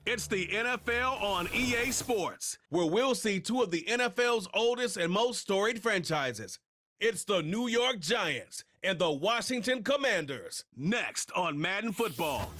It's the NFL on EA Sports, where we'll see two of the NFL's oldest and most storied franchises. It's the New York Giants and the Washington Commanders, next on Madden Football.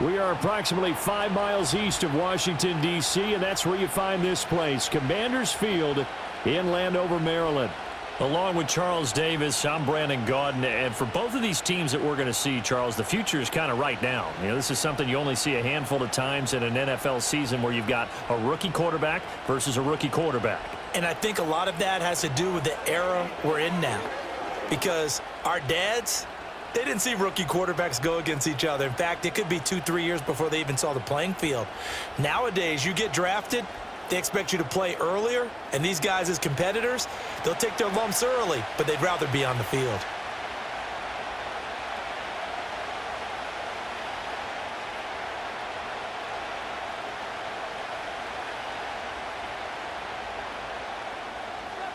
We are approximately 5 miles east of Washington, D.C., and that's where you find this place, Commanders Field in Landover, Maryland. Along with Charles Davis, I'm Brandon Gaudin, and for both of these teams that we're going to see, Charles, the future is kind of right now. You know, this is something you only see a handful of times in an NFL season where you've got a rookie quarterback versus a rookie quarterback. And I think a lot of that has to do with the era we're in now, because our dads, they didn't see rookie quarterbacks go against each other. In fact, it could be 2-3 years before they even saw the playing field. Nowadays, you get drafted, they expect you to play earlier, and these guys as competitors, they'll take their lumps early, but they'd rather be on the field.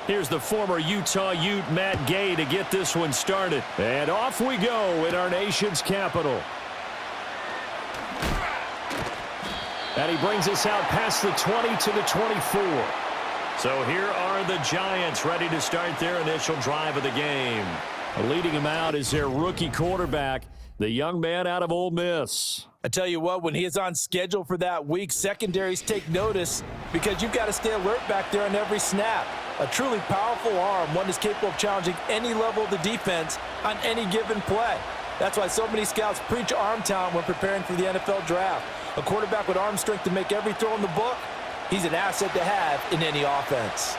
Here's the former Utah Ute, Matt Gay, to get this one started. And off we go in our nation's capital. And he brings us out past the 20 to the 24. So here are the Giants ready to start their initial drive of the game. Leading him out is their rookie quarterback, the young man out of Ole Miss. I tell you what, when he is on schedule for that week, secondaries take notice because you've got to stay alert back there on every snap. A truly powerful arm, one that's capable of challenging any level of the defense on any given play. That's why so many scouts preach arm talent when preparing for the NFL draft. A quarterback with arm strength to make every throw in the book, he's an asset to have in any offense.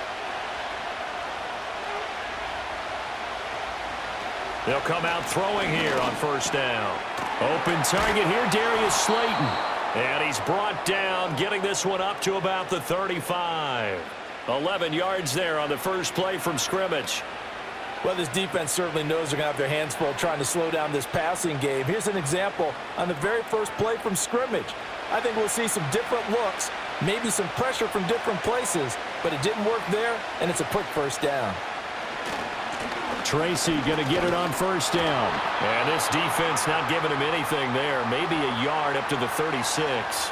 They'll come out throwing here on first down. Open target here, Darius Slayton. And he's brought down, getting this one up to about the 35. 11 yards there on the first play from scrimmage. Well, this defense certainly knows they're going to have their hands full trying to slow down this passing game. Here's an example on the very first play from scrimmage. I think we'll see some different looks, maybe some pressure from different places, but it didn't work there, and it's a quick first down. Tracy going to get it on first down. And this defense not giving him anything there, maybe a yard up to the 36.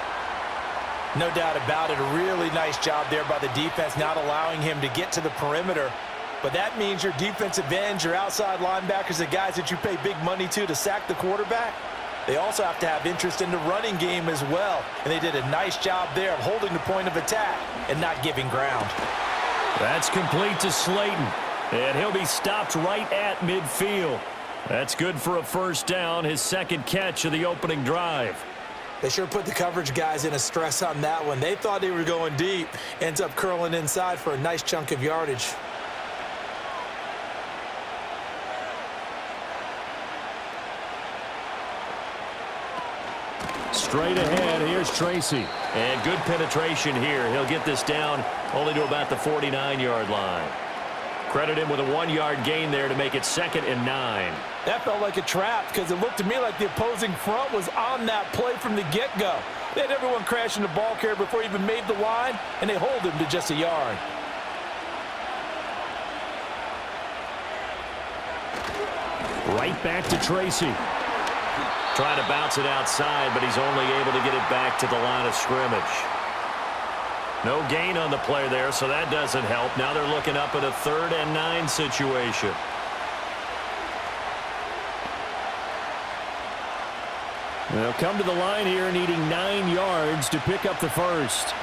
No doubt about it, a really nice job there by the defense, not allowing him to get to the perimeter. But that means your defensive ends, your outside linebackers, the guys that you pay big money to sack the quarterback, they also have to have interest in the running game as well. And they did a nice job there of holding the point of attack and not giving ground. That's complete to Slayton. And he'll be stopped right at midfield. That's good for a first down, his second catch of the opening drive. They sure put the coverage guys in a stress on that one. They thought they were going deep. Ends up curling inside for a nice chunk of yardage. Straight ahead, here's Tracy. And good penetration here. He'll get this down only to about the 49-yard line. Credit him with a 1-yard gain there to make it 2nd and 9. That felt like a trap because it looked to me like the opposing front was on that play from the get-go. They had everyone crashing the ball carrier before he even made the line, and they hold him to just a yard. Right back to Tracy. Trying to bounce it outside, but he's only able to get it back to the line of scrimmage. No gain on the play there, so that doesn't help. Now they're looking up at a 3rd and 9 situation. They'll come to the line here needing 9 yards to pick up the first.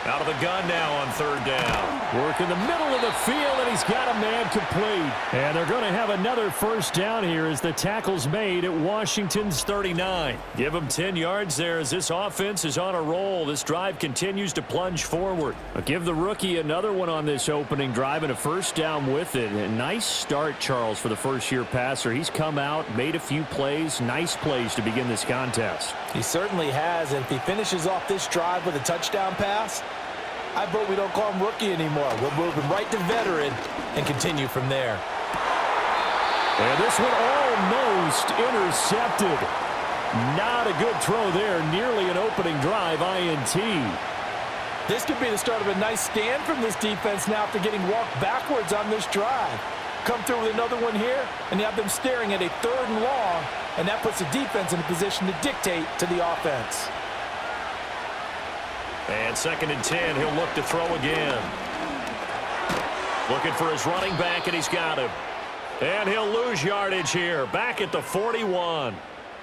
Out of the gun now on 3rd down. Work in the middle of the field, and he's got a man complete. And they're going to have another first down here as the tackle's made at Washington's 39. Give him 10 yards there as this offense is on a roll. This drive continues to plunge forward. Give the rookie another one on this opening drive and a first down with it. A nice start, Charles, for the first-year passer. He's come out, made a few plays, nice plays to begin this contest. He certainly has, and if he finishes off this drive with a touchdown pass, I vote we don't call him rookie anymore. We'll move him right to veteran and continue from there. And this one almost intercepted. Not a good throw there. Nearly an opening drive INT. This could be the start of a nice stand from this defense now after getting walked backwards on this drive. come through with another one here, and you have them staring at a 3rd and long, and that puts the defense in a position to dictate to the offense. And 2nd and 10, he'll look to throw again. Looking for his running back, and he's got him. And he'll lose yardage here, back at the 41.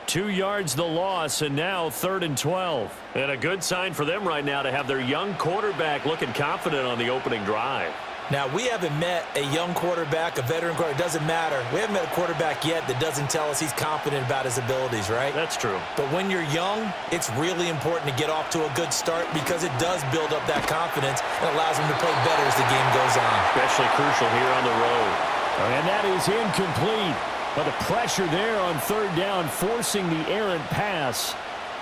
2 yards the loss, and now 3rd and 12. And a good sign for them right now to have their young quarterback looking confident on the opening drive. Now, we haven't met a young quarterback, a veteran quarterback. It doesn't matter. We haven't met a quarterback yet that doesn't tell us he's confident about his abilities, right? That's true. But when you're young, it's really important to get off to a good start because it does build up that confidence and allows him to play better as the game goes on. Especially crucial here on the road. And that is incomplete. But the pressure there on 3rd down, forcing the errant pass.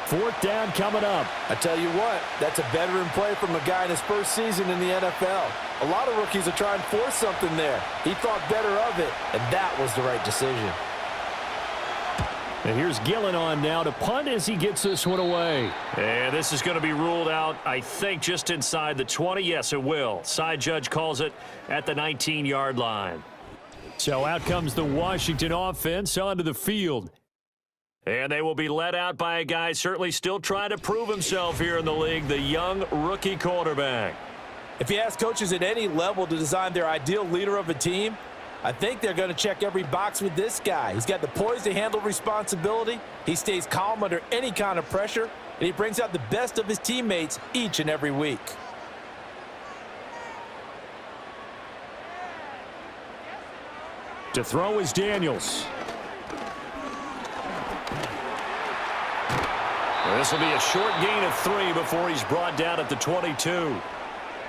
4th down coming up. I tell you what, that's a veteran play from a guy in his first season in the NFL. A lot of rookies are trying to force something there. He thought better of it, and that was the right decision. And here's Gillen on now to punt as he gets this one away. And this is going to be ruled out, I think, just inside the 20. Yes, it will. Side judge calls it at the 19-yard line. So out comes the Washington offense onto the field. And they will be led out by a guy certainly still trying to prove himself here in the league, the young rookie quarterback. If you ask coaches at any level to design their ideal leader of a team, I think they're going to check every box with this guy. He's got the poise to handle responsibility. He stays calm under any kind of pressure, and he brings out the best of his teammates each and every week. To throw is Daniels. This will be a short gain of 3 before he's brought down at the 22.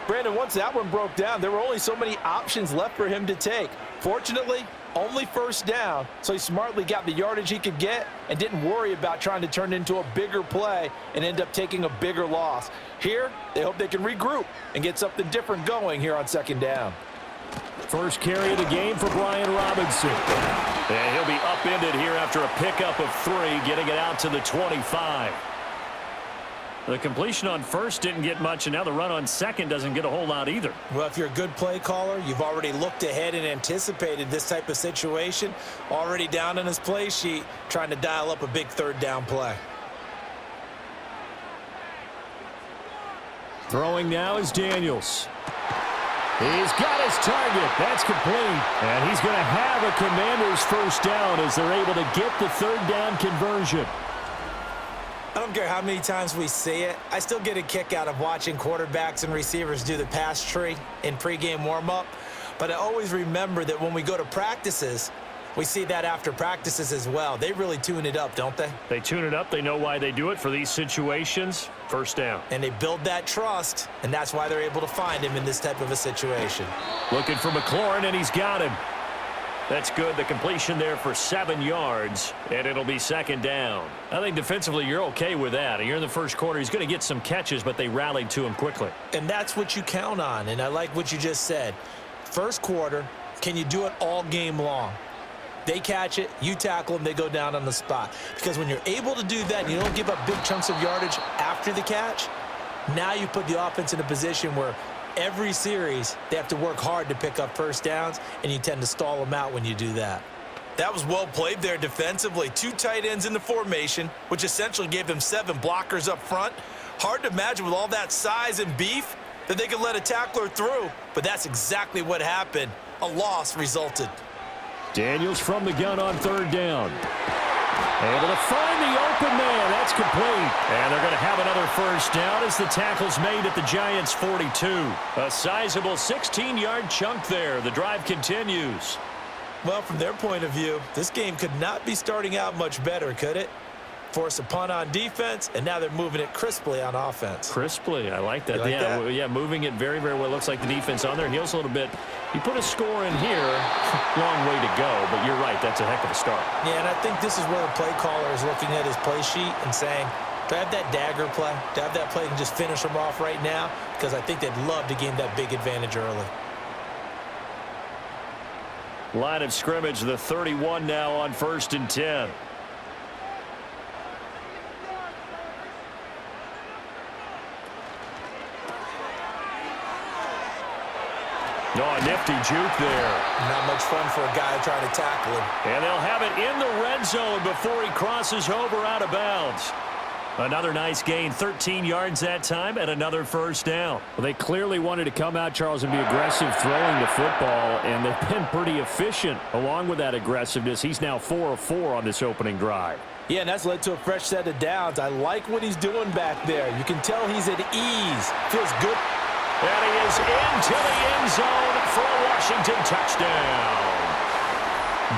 Brandon, once that one broke down, there were only so many options left for him to take. Fortunately, only 1st down, so he smartly got the yardage he could get and didn't worry about trying to turn it into a bigger play and end up taking a bigger loss. Here, they hope they can regroup and get something different going here on 2nd down. First carry of the game for Brian Robinson. And he'll be upended here after a pickup of 3, getting it out to the 25. The completion on 1st didn't get much, and now the run on 2nd doesn't get a whole lot either. Well, if you're a good play caller, you've already looked ahead and anticipated this type of situation, already down in his play sheet, trying to dial up a big 3rd down play. Throwing now is Daniels. He's got his target. That's complete. And he's going to have a Commanders 1st down as they're able to get the 3rd down conversion. I don't care how many times we see it. I still get a kick out of watching quarterbacks and receivers do the pass tree in pregame warm-up. But I always remember that when we go to practices, we see that after practices as well. They really tune it up, don't they? They tune it up. They know why they do it for these situations. 1st down. And they build that trust, and that's why they're able to find him in this type of a situation. Looking for McLaurin, and he's got him. That's good. The completion there for 7 yards, and it'll be 2nd down. I think defensively you're okay with that. You're in the 1st quarter. He's going to get some catches, but they rallied to him quickly. And that's what you count on, and I like what you just said. 1st quarter, can you do it all game long? They catch it, you tackle them, they go down on the spot. Because when you're able to do that and you don't give up big chunks of yardage after the catch, now you put the offense in a position where every series they have to work hard to pick up 1st downs, and you tend to stall them out when you do that. That was well played there defensively. 2 tight ends in the formation, which essentially gave them 7 blockers up front. Hard to imagine with all that size and beef that they could let a tackler through, but that's exactly what happened. A loss resulted. Daniels from the gun on 3rd down. Able to find the open man. That's complete. And they're going to have another 1st down as the tackle's made at the Giants' 42. A sizable 16-yard chunk there. The drive continues. Well, from their point of view, this game could not be starting out much better, could it? Force a punt on defense, and now they're moving it crisply on offense. Crisply, I like that. Like that? Yeah, moving it very, very well. Looks like the defense on their heels a little bit. You put a score in here, long way to go, but you're right, that's a heck of a start. Yeah, and I think this is where the play caller is looking at his play sheet and saying, do I have that dagger play? Do I have that play and just finish them off right now? Because I think they'd love to gain that big advantage early. Line of scrimmage, the 31 now on 1st and 10. Oh, a nifty juke there. Not much fun for a guy trying to tackle him. And they'll have it in the red zone before he crosses over out of bounds. Another nice gain, 13 yards that time, and another first down. Well, they clearly wanted to come out, Charles, and be aggressive throwing the football, and they've been pretty efficient along with that aggressiveness. He's now 4 of 4 on this opening drive. Yeah, and that's led to a fresh set of downs. I like what he's doing back there. You can tell he's at ease. Feels good. And he is into the end zone for a Washington touchdown.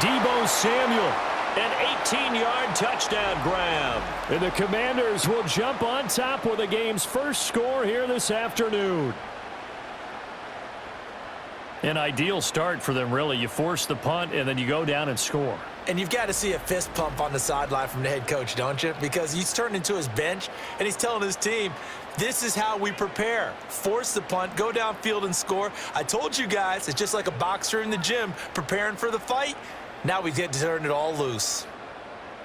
Deebo Samuel, an 18-yard touchdown grab. And the Commanders will jump on top with the game's first score here this afternoon. An ideal start for them, really. You force the punt, and then you go down and score. And you've got to see a fist pump on the sideline from the head coach, don't you? Because he's turned into his bench, and he's telling his team, this is how we prepare. Force the punt, go downfield and score. I told you guys, it's just like a boxer in the gym preparing for the fight. Now we get to turn it all loose.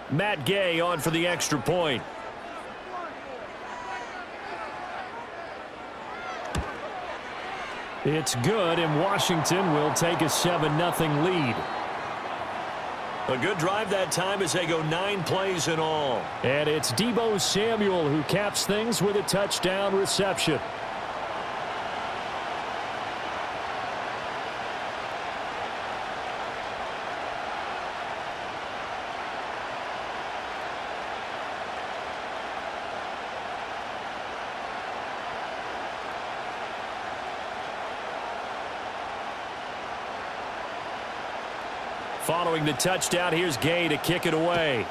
Matt Gay on for the extra point. It's good, and Washington will take a 7-0 lead. A good drive that time as they go 9 plays in all. And it's Deebo Samuel who caps things with a touchdown reception. Following the touchdown, here's Gay to kick it away.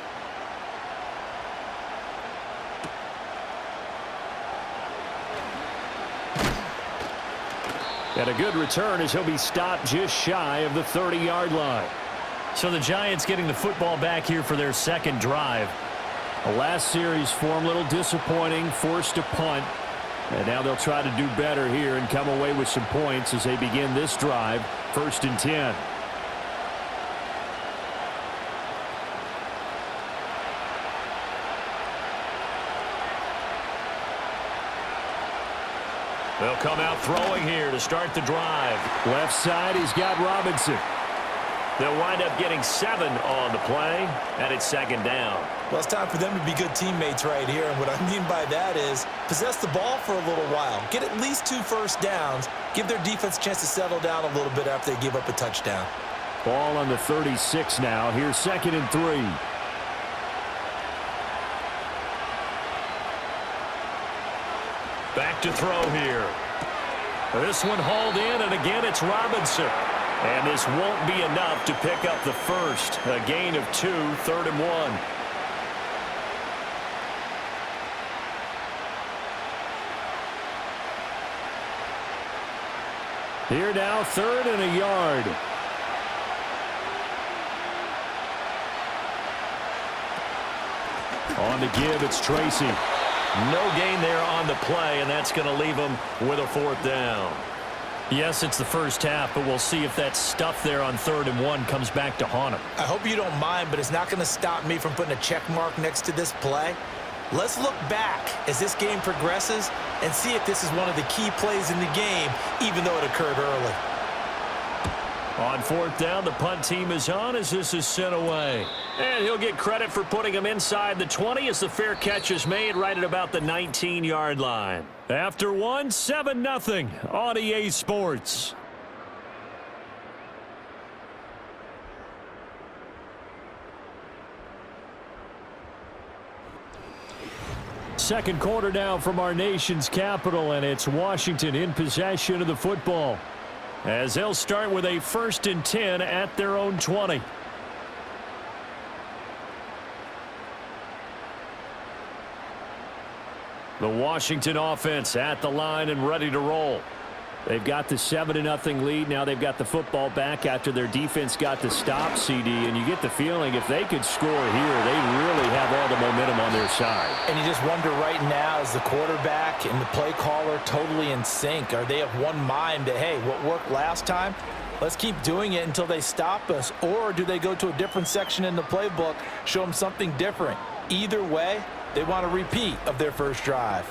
And a good return as he'll be stopped just shy of the 30-yard line. So the Giants getting the football back here for their second drive. The last series for him, a little disappointing, forced a punt. And now they'll try to do better here and come away with some points as they begin this drive, 1st and 10. They'll come out throwing here to start the drive. Left side, he's got Robinson. They'll wind up getting 7 on the play, and it's 2nd down. Well, it's time for them to be good teammates right here, and what I mean by that is possess the ball for a little while, get at least 2 first downs, give their defense a chance to settle down a little bit after they give up a touchdown. Ball on the 36 now. Here's 2nd and 3. Back to throw here. This one hauled in, and again it's Robinson. And this won't be enough to pick up the first. A gain of 2, 3rd and 1. Here now, 3rd and a yard. On the give, it's Tracy. No gain there on the play, and that's going to leave them with a 4th down. Yes, it's the first half, but we'll see if that stuff there on 3rd and 1 comes back to haunt them. I hope you don't mind, but it's not going to stop me from putting a check mark next to this play. Let's look back as this game progresses and see if this is one of the key plays in the game, even though it occurred early. On 4th down, the punt team is on as this is sent away. And he'll get credit for putting him inside the 20 as the fair catch is made right at about the 19-yard line. After 1, 7-0 on EA Sports. Second quarter now from our nation's capital, and it's Washington in possession of the football, as they'll start with a 1st and 10 at their own 20. The Washington offense at the line and ready to roll. They've got the 7-0 lead. Now they've got the football back after their defense got the stop, CD. And you get the feeling if they could score here, they really have all the momentum on their side. And you just wonder right now, is the quarterback and the play caller totally in sync? Are they of one mind that, hey, what worked last time, let's keep doing it until they stop us? Or do they go to a different section in the playbook, show them something different? Either way, they want a repeat of their first drive.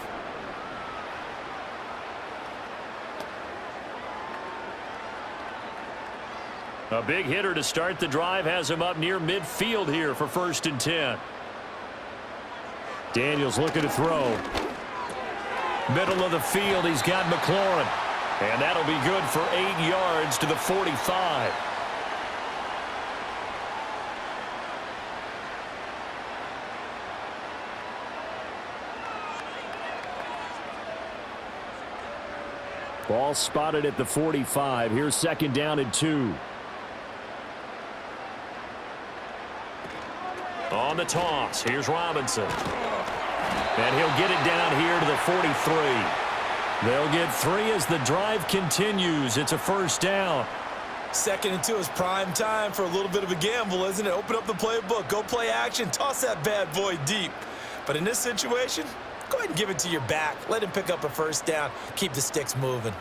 A big hitter to start the drive has him up near midfield here for 1st and 10. Daniels looking to throw. Middle of the field, he's got McLaurin. And that'll be good for 8 yards to the 45. Ball spotted at the 45. Here's 2nd down and 2. On the toss, here's Robinson. And he'll get it down here to the 43. They'll get 3 as the drive continues. It's a 1st down. 2nd and 2 is prime time for a little bit of a gamble, isn't it? Open up the playbook, go play action, toss that bad boy deep. But in this situation, go ahead and give it to your back. Let him pick up a 1st down. Keep the sticks moving.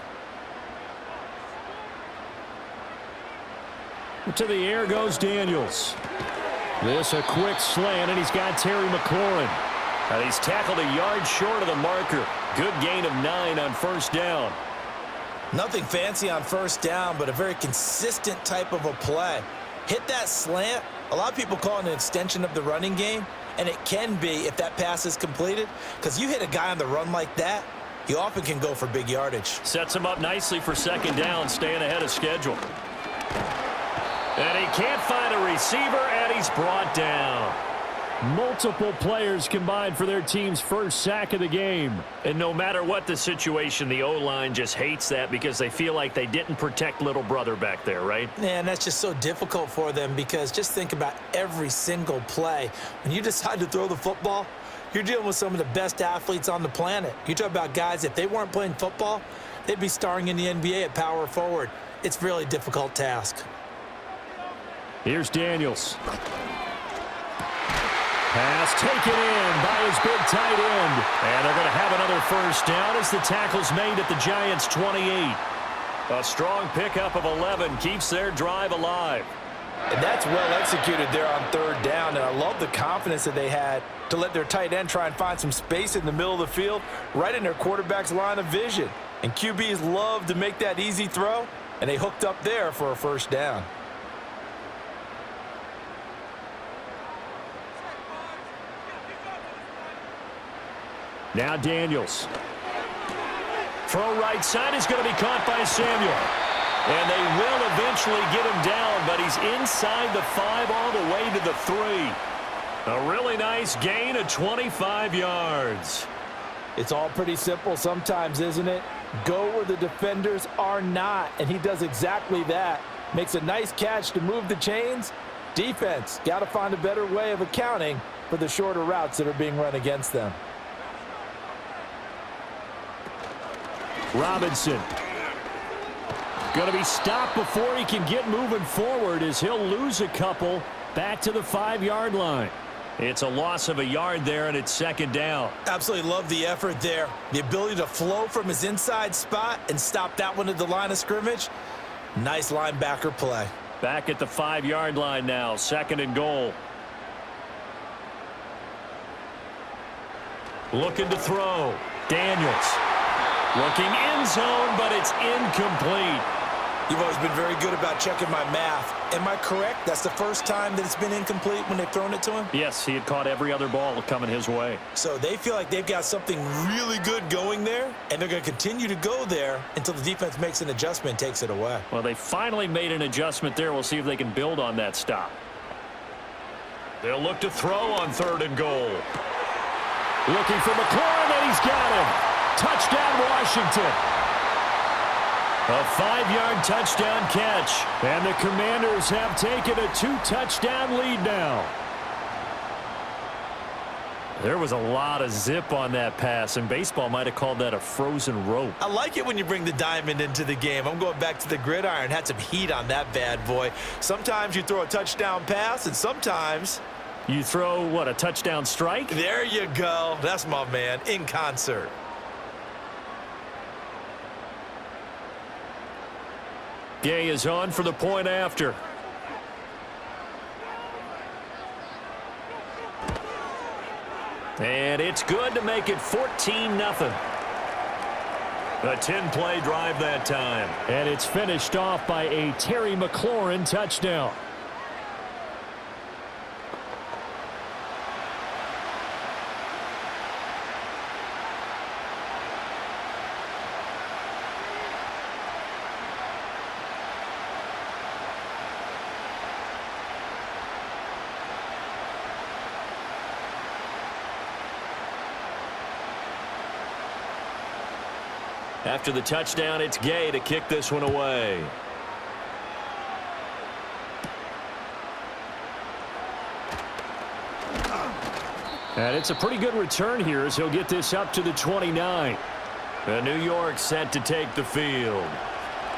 To the air goes Daniels. This a quick slant, and he's got Terry McLaurin. And he's tackled a yard short of the marker. Good gain of 9 on 1st down. Nothing fancy on 1st down, but a very consistent type of a play. Hit that slant. A lot of people call it an extension of the running game, and it can be if that pass is completed, because you hit a guy on the run like that, you often can go for big yardage. Sets him up nicely for 2nd down, staying ahead of schedule. And he can't find a receiver, and he's brought down. Multiple players combined for their team's 1st sack of the game. And no matter what the situation, the O-line just hates that because they feel like they didn't protect little brother back there, right? Yeah, and that's just so difficult for them because just think about every single play. When you decide to throw the football, you're dealing with some of the best athletes on the planet. You talk about guys, if they weren't playing football, they'd be starring in the NBA at power forward. It's a really difficult task. Here's Daniels. Pass taken in by his big tight end. And they're going to have another 1st down as the tackle's made at the Giants' 28. A strong pickup of 11 keeps their drive alive. And that's well executed there on 3rd down. And I love the confidence that they had to let their tight end try and find some space in the middle of the field, right in their quarterback's line of vision. And QBs love to make that easy throw, and they hooked up there for a 1st down. Now Daniels. Throw right side is going to be caught by Samuel. And they will eventually get him down, but he's inside the 5 all the way to the 3. A really nice gain of 25 yards. It's all pretty simple sometimes, isn't it? Go where the defenders are not, and he does exactly that. Makes a nice catch to move the chains. Defense, got to find a better way of accounting for the shorter routes that are being run against them. Robinson. Going to be stopped before he can get moving forward as he'll lose a couple back to the 5-yard line. It's a loss of a yard there, and it's 2nd down. Absolutely love the effort there. The ability to flow from his inside spot and stop that one at the line of scrimmage. Nice linebacker play. Back at the 5-yard line now, 2nd and goal. Looking to throw. Daniels. Looking end zone, but it's incomplete. You've always been very good about checking my math. Am I correct? That's the 1st time that it's been incomplete when they've thrown it to him? Yes, he had caught every other ball coming his way. So they feel like they've got something really good going there, and they're going to continue to go there until the defense makes an adjustment and takes it away. Well, they finally made an adjustment there. We'll see if they can build on that stop. They'll look to throw on 3rd and goal. Looking for McLaurin, and he's got him. Touchdown, Washington. A 5-yard touchdown catch. And the Commanders have taken a 2-touchdown lead now. There was a lot of zip on that pass, and baseball might have called that a frozen rope. I like it when you bring the diamond into the game. I'm going back to the gridiron. Had some heat on that bad boy. Sometimes you throw a touchdown pass, and sometimes you throw, what, a touchdown strike? There you go. That's my man, in concert. Gay is on for the point after. And it's good to make it 14-0. A 10-play drive that time. And it's finished off by a Terry McLaurin touchdown. After the touchdown, it's Gay to kick this one away. And it's a pretty good return here as he'll get this up to the 29. The New York set to take the field.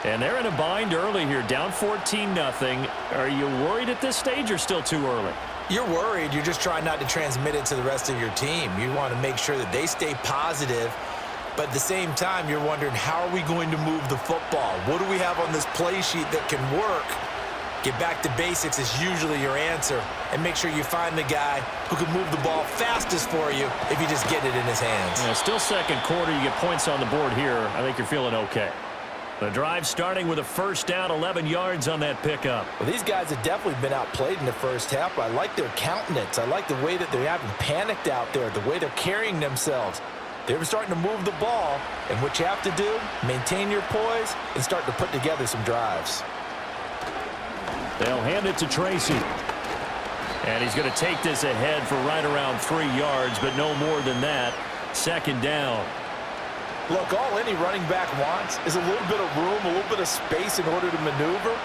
And they're in a bind early here, down 14-0. Are you worried at this stage or still too early? You're worried. You're just trying not to transmit it to the rest of your team. You want to make sure that they stay positive. But at the same time, you're wondering, how are we going to move the football? What do we have on this play sheet that can work? Get back to basics is usually your answer. And make sure you find the guy who can move the ball fastest for you if you just get it in his hands. Yeah, still second quarter. You get points on the board here. I think you're feeling okay. The drive starting with a first down, 11 yards on that pickup. Well, these guys have definitely been outplayed in the first half. I like their countenance. I like the way that they haven't panicked out there, the way they're carrying themselves. They're starting to move the ball, and what you have to do, maintain your poise and start to put together some drives. They'll hand it to Tracy. And he's going to take this ahead for right around 3 yards, but no more than that. Second down. Look, all any running back wants is a little bit of room, a little bit of space in order to maneuver,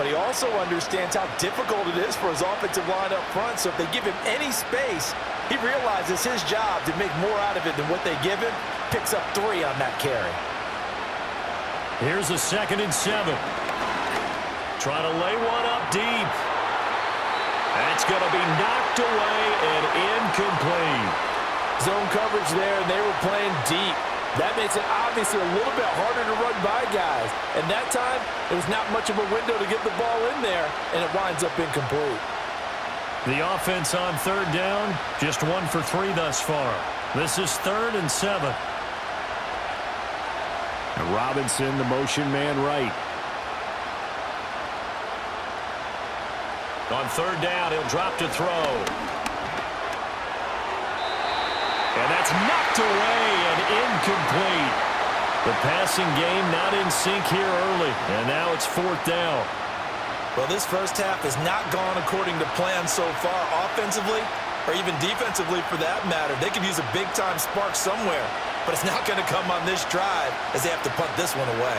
but he also understands how difficult it is for his offensive line up front, so if they give him any space, he realizes his job to make more out of it than what they give him, picks up 3 on that carry. Here's a 2nd and 7. Trying to lay one up deep. That's going to be knocked away and incomplete. Zone coverage there, and they were playing deep. That makes it obviously a little bit harder to run by guys. And that time, there was not much of a window to get the ball in there, and it winds up incomplete. The offense on 3rd down, just 1 for 3 thus far. This is 3rd and 7. And Robinson, the motion man right. On 3rd down, he'll drop to throw. And that's knocked away and incomplete. The passing game not in sync here early, and now it's 4th down. Well, this first half has not gone according to plan so far offensively or even defensively for that matter. They could use a big-time spark somewhere, but it's not going to come on this drive as they have to punt this one away.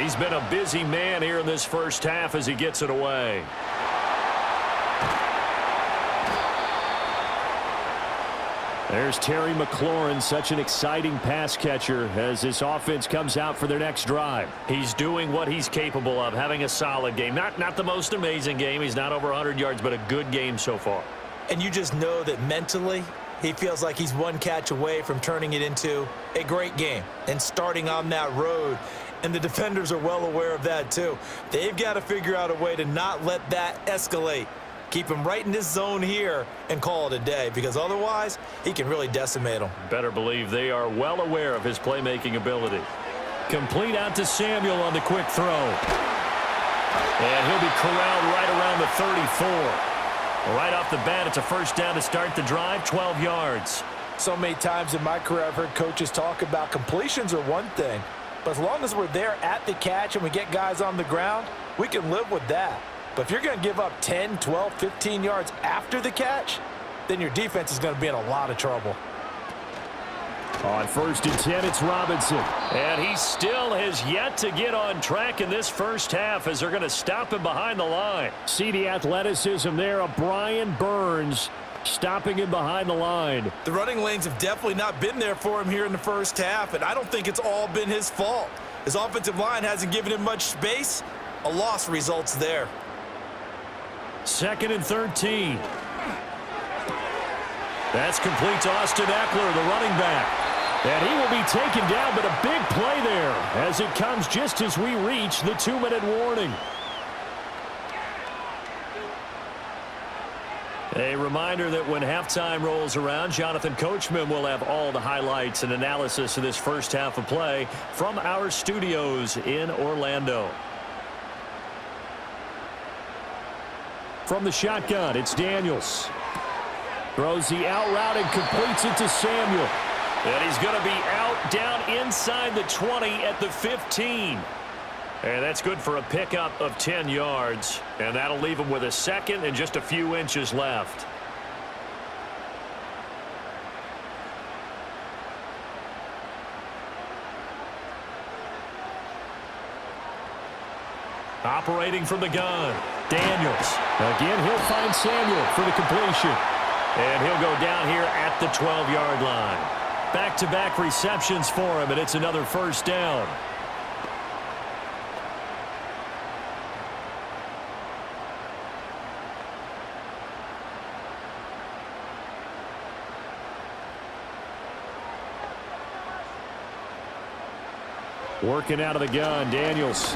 He's been a busy man here in this first half as he gets it away. There's Terry McLaurin, such an exciting pass catcher as this offense comes out for their next drive. He's doing what he's capable of, having a solid game. Not the most amazing game. He's not over 100 yards, but a good game so far. And you just know that mentally, he feels like he's one catch away from turning it into a great game and starting on that road. And the defenders are well aware of that too. They've got to figure out a way to not let that escalate. Keep him right in this zone here and call it a day, because otherwise he can really decimate them. Better believe they are well aware of his playmaking ability. Complete out to Samuel on the quick throw. And he'll be corralled right around the 34. Right off the bat, it's a first down to start the drive, 12 yards. So many times in my career I've heard coaches talk about completions are one thing, but as long as we're there at the catch and we get guys on the ground, we can live with that. But if you're going to give up 10, 12, 15 yards after the catch, then your defense is going to be in a lot of trouble. On 1st and 10, it's Robinson. And he still has yet to get on track in this first half as they're going to stop him behind the line. See the athleticism there of Brian Burns stopping him behind the line. The running lanes have definitely not been there for him here in the first half, and I don't think it's all been his fault. His offensive line hasn't given him much space. A loss results there. 2nd and 13. That's complete to Austin Eckler, the running back. And he will be taken down, but a big play there as it comes just as we reach the 2-minute warning. A reminder that when halftime rolls around, Jonathan Coachman will have all the highlights and analysis of this first half of play from our studios in Orlando. From the shotgun, it's Daniels. Throws the out route and completes it to Samuel. And he's going to be out down inside the 20 at the 15. And that's good for a pickup of 10 yards. And that'll leave him with a second and just a few inches left. Operating from the gun, Daniels. Again, he'll find Samuel for the completion. And he'll go down here at the 12-yard line. Back-to-back receptions for him, and it's another first down. Working out of the gun, Daniels.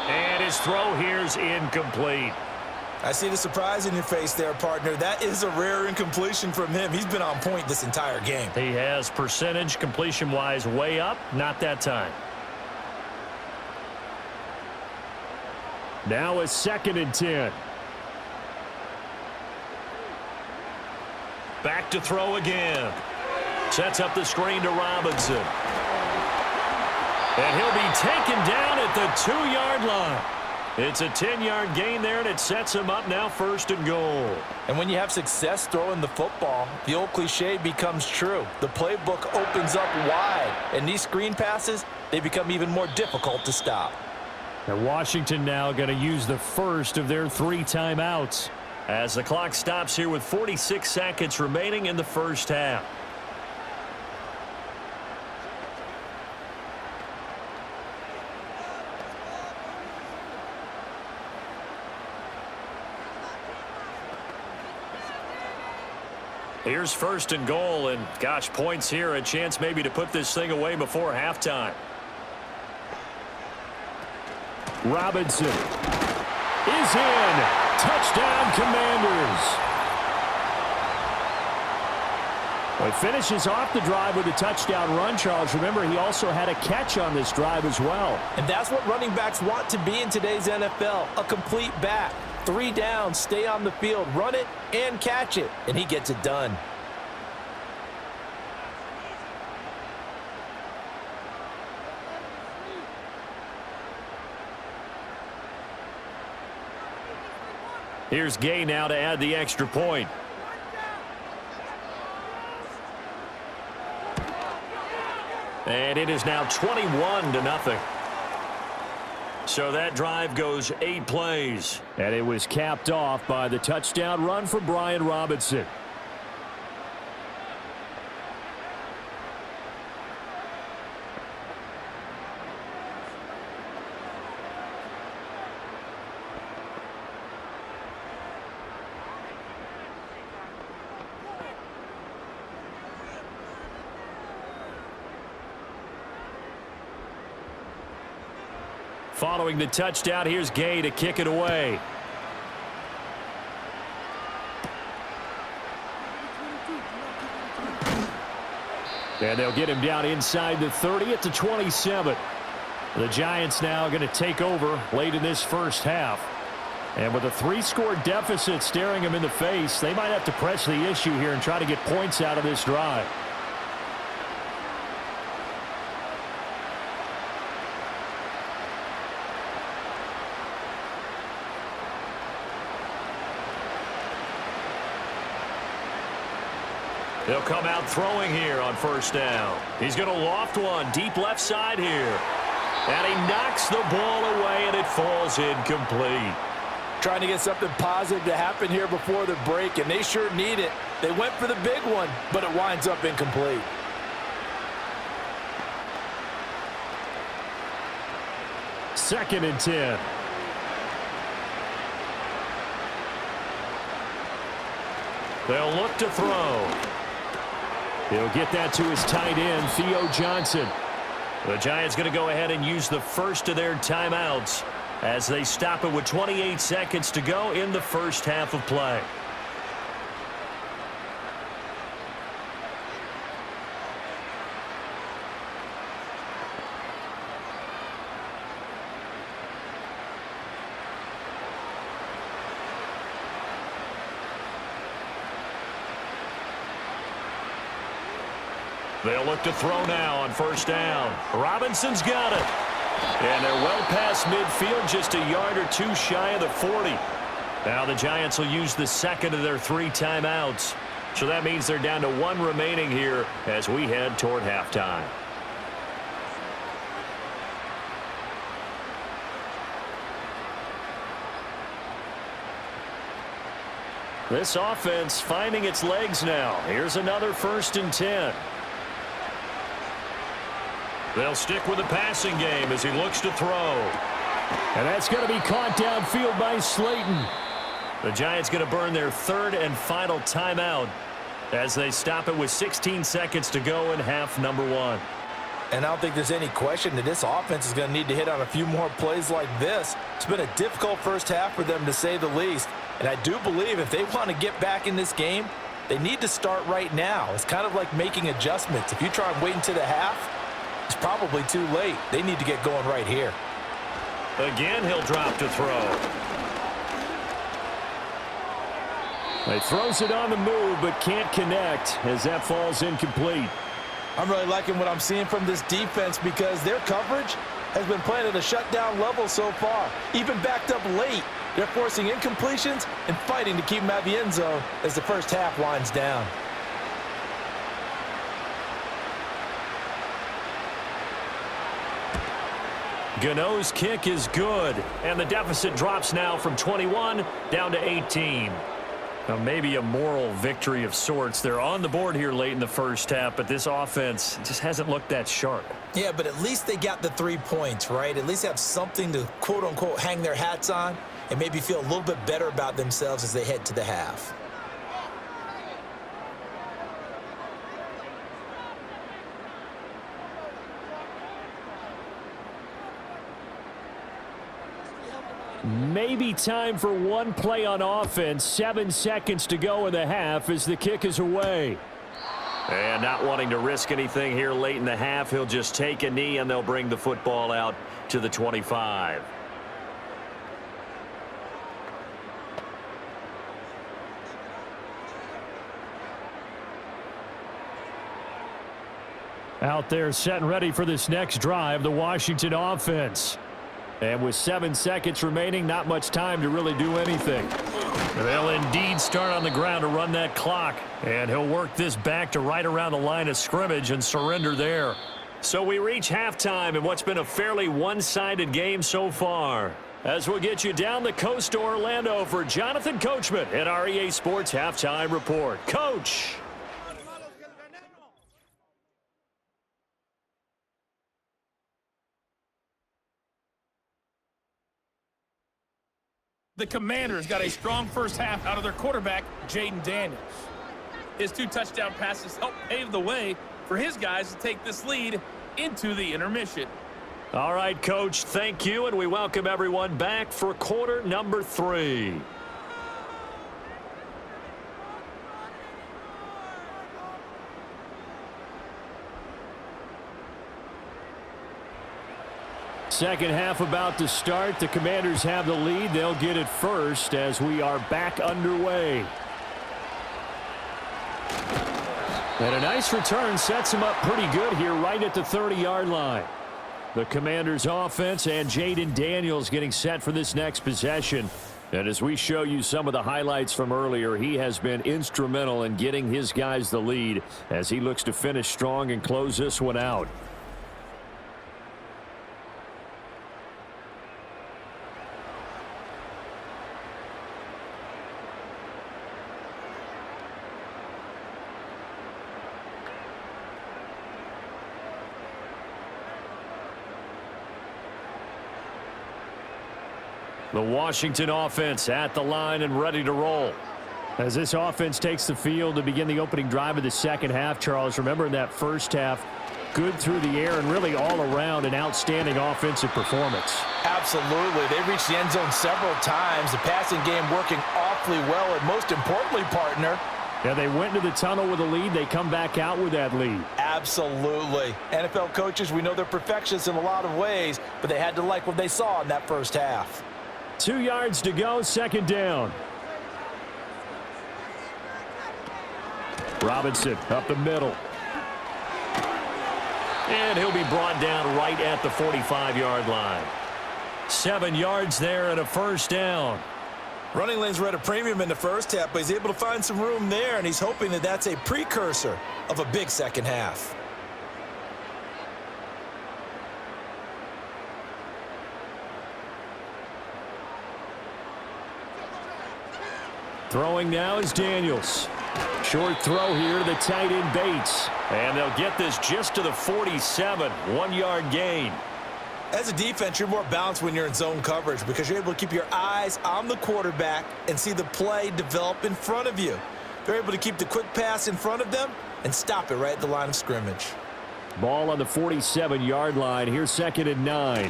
And his throw here's incomplete. I see the surprise in your face there, partner. That is a rare incompletion from him. He's been on point this entire game. He has percentage completion-wise way up, not that time. Now a 2nd and 10. Back to throw again. Sets up the screen to Robinson. And he'll be taken down at the 2-yard line. It's a 10-yard gain there, and it sets him up now 1st and goal. And when you have success throwing the football, the old cliche becomes true. The playbook opens up wide, and these screen passes, they become even more difficult to stop. And Washington now going to use the first of their 3 timeouts. As the clock stops here with 46 seconds remaining in the first half. Here's 1st and goal, and gosh, points here, a chance maybe to put this thing away before halftime. Robinson is in. Touchdown, Commanders. Well, he finishes off the drive with a touchdown run, Charles. Remember, he also had a catch on this drive as well. And that's what running backs want to be in today's NFL, a complete back. 3 downs, stay on the field, run it, and catch it, and he gets it done. Here's Gay now to add the extra point. And it is now 21-0. So that drive goes 8 plays. And it was capped off by the touchdown run for Brian Robinson. Following the touchdown, here's Gay to kick it away. And they'll get him down inside the 30 at the 27. The Giants now going to take over late in this first half. And with a 3-score deficit staring them in the face, they might have to press the issue here and try to get points out of this drive. They'll come out throwing here on 1st down. He's going to loft one deep left side here. And he knocks the ball away, and it falls incomplete. Trying to get something positive to happen here before the break, and they sure need it. They went for the big one, but it winds up incomplete. Second and 10. They'll look to throw. He'll get that to his tight end, Theo Johnson. The Giants going to go ahead and use the first of their timeouts. as they stop it with 28 seconds to go in the first half of play. They'll look to throw now on first down. Robinson's got it. And they're well past midfield, just a yard or two shy of the 40. Now the Giants will use the second of their 3 timeouts. So that means they're down to 1 remaining here as we head toward halftime. This offense finding its legs now. Here's another 1st and 10. They'll stick with the passing game as he looks to throw. And that's going to be caught downfield by Slayton. The Giants going to burn their 3rd and final timeout as they stop it with 16 seconds to go in half number 1. And I don't think there's any question that this offense is going to need to hit on a few more plays like this. It's been a difficult first half for them, to say the least. And I do believe if they want to get back in this game, they need to start right now. It's kind of like making adjustments. If you try and wait until the half, it's probably too late. They need to get going right here. Again, he'll drop to throw. He throws it on the move, but can't connect as that falls incomplete. I'm really liking what I'm seeing from this defense because their coverage has been playing at a shutdown level so far. Even backed up late, they're forcing incompletions and fighting to keep them out of the end zone as the first half winds down. Gano's kick is good, and the deficit drops now from 21 down to 18. Now maybe a moral victory of sorts. They're on the board here late in the first half, but this offense just hasn't looked that sharp. Yeah, but at least they got the 3 points, right? At least have something to, quote-unquote, hang their hats on and maybe feel a little bit better about themselves as they head to the half. Maybe time for one play on offense. 7 seconds to go in the half as the kick is away. And not wanting to risk anything here late in the half, he'll just take a knee and they'll bring the football out to the 25. Out there set and ready for this next drive, the Washington offense. And with 7 seconds remaining, not much time to really do anything. They'll indeed start on the ground to run that clock. And he'll work this back to right around the line of scrimmage and surrender there. So we reach halftime in what's been a fairly one-sided game so far. As we'll get you down the coast to Orlando for Jonathan Coachman at our EA Sports Halftime Report. Coach! The Commanders got a strong first half out of their quarterback, Jaden Daniels. His 2 touchdown passes helped pave the way for his guys to take this lead into the intermission. All right, Coach, thank you, and we welcome everyone back for quarter number 3. Second half about to start. The Commanders have the lead. They'll get it first as we are back underway. And a nice return sets them up pretty good here right at the 30-yard line. The Commanders offense and Jaden Daniels getting set for this next possession. And as we show you some of the highlights from earlier, he has been instrumental in getting his guys the lead as he looks to finish strong and close this one out. The Washington offense at the line and ready to roll. As this offense takes the field to begin the opening drive of the second half, Charles, remember in that first half, good through the air and really all around an outstanding offensive performance. Absolutely. They reached the end zone several times. The passing game working awfully well, and most importantly, partner, yeah, they went into the tunnel with a lead. They come back out with that lead. Absolutely. NFL coaches, we know they're perfectionists in a lot of ways, but they had to like what they saw in that first half. 2 yards to go, second down. Robinson up the middle. And he'll be brought down right at the 45-yard line. 7 yards there and a first down. Running lanes were at a premium in the first half, but he's able to find some room there, and he's hoping that that's a precursor of a big second half. Throwing now is Daniels. Short throw here to the tight end Bates. And they'll get this just to the 47, 1-yard gain. As a defense, you're more balanced when you're in zone coverage because you're able to keep your eyes on the quarterback and see the play develop in front of you. They're able to keep the quick pass in front of them and stop it right at the line of scrimmage. Ball on the 47-yard line. Here's 2nd and 9.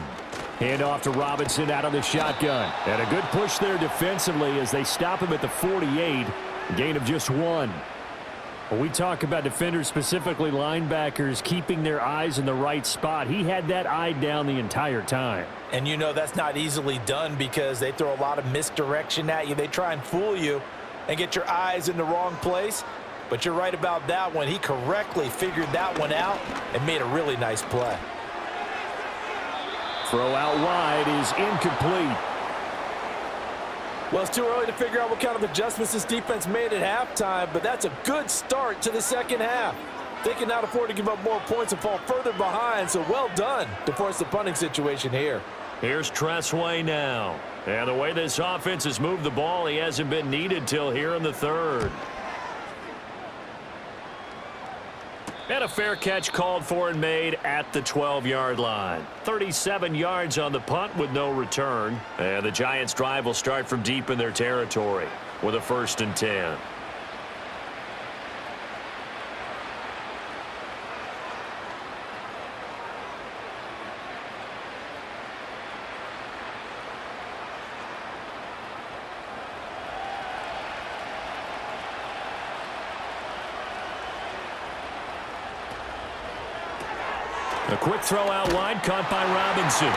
Hand off to Robinson out of the shotgun. And a good push there defensively as they stop him at the 48. Gain of just 1. When we talk about defenders, specifically linebackers, keeping their eyes in the right spot, he had that eye down the entire time. And you know that's not easily done because they throw a lot of misdirection at you. They try and fool you and get your eyes in the wrong place. But you're right about that one. He correctly figured that one out and made a really nice play. Throw out wide is incomplete. Well, it's too early to figure out what kind of adjustments this defense made at halftime, but that's a good start to the second half. They can not afford to give up more points and fall further behind, so well done to force the punting situation here. Here's Tressway now. And the way this offense has moved the ball, he hasn't been needed till here in the third. And a fair catch called for and made at the 12-yard line. 37 yards on the punt with no return. And the Giants' drive will start from deep in their territory with a 1st and 10. A quick throw out wide, caught by Robinson.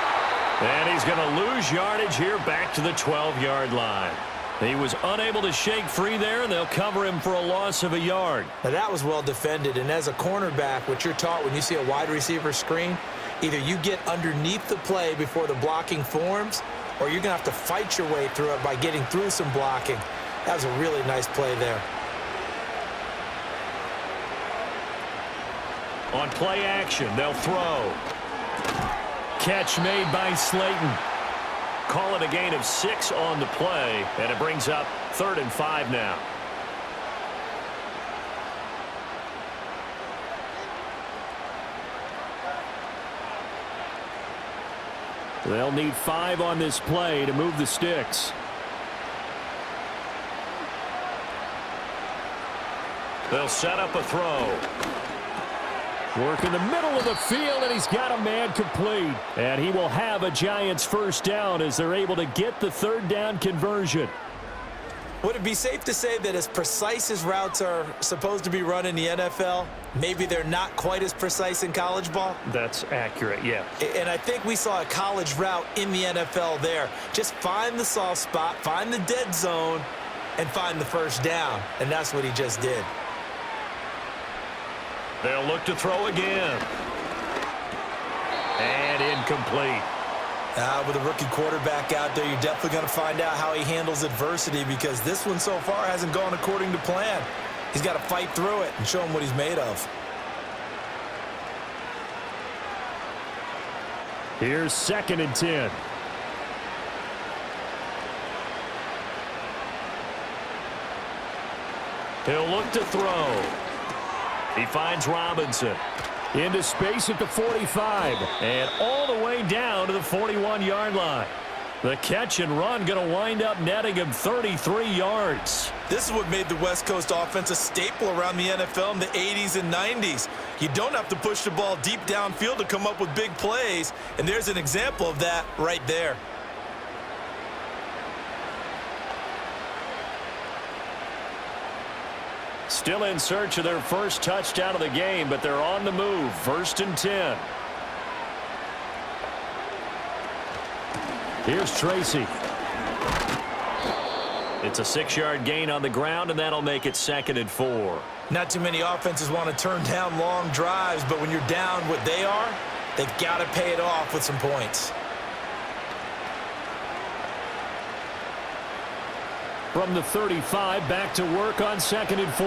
And he's going to lose yardage here back to the 12-yard line. He was unable to shake free there, and they'll cover him for a loss of a yard. Now that was well defended, and as a cornerback, what you're taught when you see a wide receiver screen, either you get underneath the play before the blocking forms, or you're going to have to fight your way through it by getting through some blocking. That was a really nice play there. On play action, they'll throw. Catch made by Slayton. Call it a gain of 6 on the play, and it brings up 3rd and 5 now. They'll need 5 on this play to move the sticks. They'll set up a throw. Work in the middle of the field, and he's got a man complete. And he will have a Giants 1st down as they're able to get the 3rd down conversion. Would it be safe to say that as precise as routes are supposed to be run in the NFL, maybe they're not quite as precise in college ball? That's accurate, yeah. And I think we saw a college route in the NFL there. Just find the soft spot, find the dead zone, and find the 1st down. And that's what he just did. They'll look to throw again. And incomplete. With a rookie quarterback out there, you're definitely going to find out how he handles adversity because this one so far hasn't gone according to plan. He's got to fight through it and show him what he's made of. Here's 2nd and 10. He'll look to throw. He finds Robinson. Into space at the 45. And all the way down to the 41-yard line. The catch and run going to wind up netting him 33 yards. This is what made the West Coast offense a staple around the NFL in the 80s and 90s. You don't have to push the ball deep downfield to come up with big plays, and there's an example of that right there. Still in search of their first touchdown of the game, but they're on the move. 1st and 10. Here's Tracy. It's a 6-yard gain on the ground, and that'll make it 2nd and 4. Not too many offenses want to turn down long drives, but when you're down what they are, they've got to pay it off with some points. From the 35, back to work on 2nd and 4.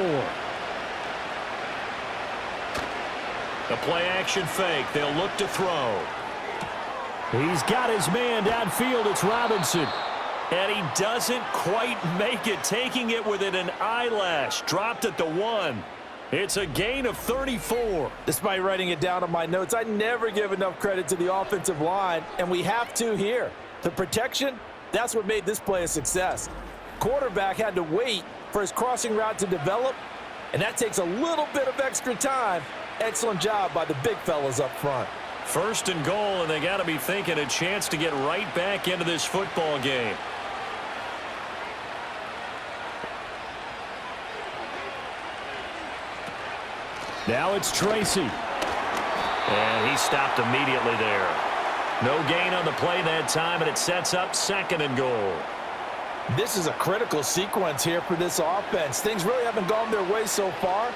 The play-action fake. They'll look to throw. He's got his man downfield. It's Robinson. And he doesn't quite make it, taking it within an eyelash. Dropped at the 1. It's a gain of 34. Despite writing it down on my notes, I never give enough credit to the offensive line, and we have to here. The protection, that's what made this play a success. Quarterback had to wait for his crossing route to develop, and that takes a little bit of extra time. Excellent job by the big fellas up front. 1st and goal, and they got to be thinking a chance to get right back into this football game. Now it's Tracy. And he stopped immediately there. No gain on the play that time, and it sets up 2nd and goal. This is a critical sequence here for this offense. Things really haven't gone their way so far.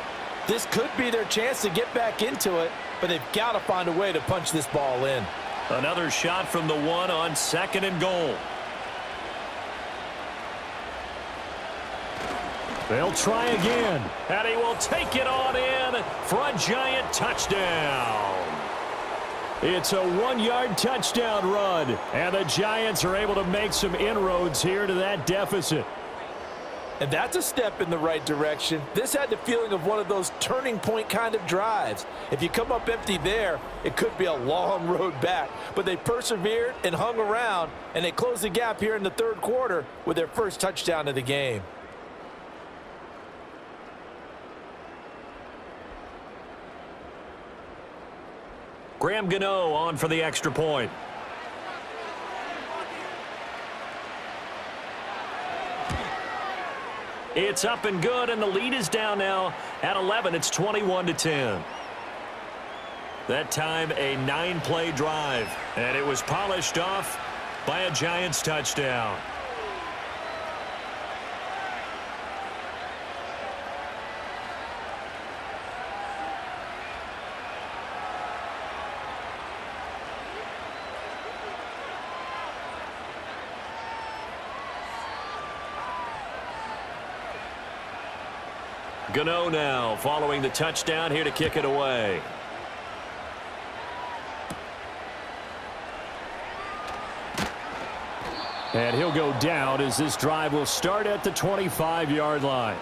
This could be their chance to get back into it, but they've got to find a way to punch this ball in. Another shot from the 1 on 2nd and goal. They'll try again, and he will take it on in for a giant touchdown. It's a 1-yard touchdown run, and the Giants are able to make some inroads here to that deficit. And that's a step in the right direction. This had the feeling of one of those turning point kind of drives. If you come up empty there, it could be a long road back. But they persevered and hung around, and they closed the gap here in the 3rd quarter with their first touchdown of the game. Graham Gano on for the extra point. It's up and good, and the lead is down now at 11. It's 21-10. That time a 9-play drive, and it was polished off by a Giants touchdown. Gano now following the touchdown here to kick it away. And he'll go down as this drive will start at the 25-yard line.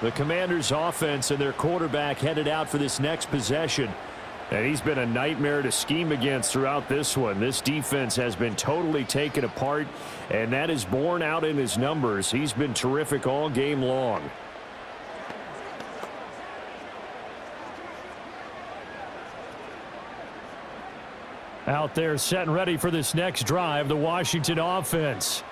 The Commanders' offense and their quarterback headed out for this next possession. And he's been a nightmare to scheme against throughout this one. This defense has been totally taken apart, and that is borne out in his numbers. He's been terrific all game long. Out there set and ready for this next drive, the Washington offense.